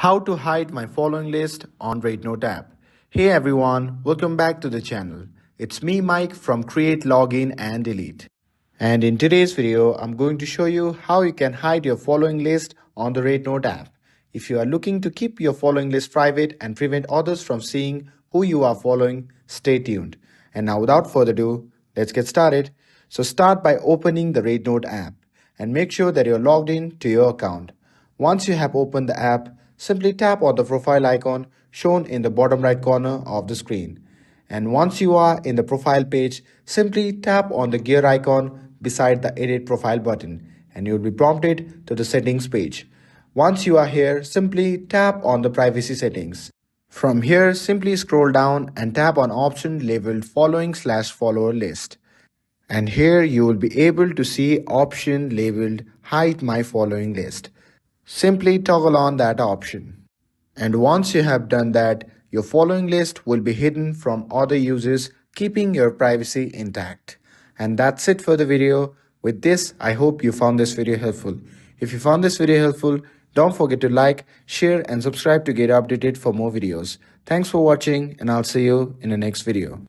How to hide my following list on RedNote app. Hey everyone, welcome back to the channel. It's me Mike from Create, Login and Delete. And in today's video, I'm going to show you how you can hide your following list on the RedNote app. If you are looking to keep your following list private and prevent others from seeing who you are following, stay tuned. And now without further ado, let's get started. So start by opening the RedNote app and make sure that you're logged in to your account. Once you have opened the app, simply tap on the profile icon shown in the bottom right corner of the screen. And once you are in the profile page, simply tap on the gear icon beside the Edit Profile button and you will be prompted to the settings page. Once you are here, simply tap on the privacy settings. From here, simply scroll down and tap on option labeled following/follower list. And here you will be able to see option labeled hide my following list. Simply toggle on that option. And once you have done that, your following list will be hidden from other users, keeping your privacy intact. And that's it for the video. With this, I hope you found this video helpful. If you found this video helpful, don't forget to like, share and subscribe to get updated for more videos. Thanks for watching and I'll see you in the next video.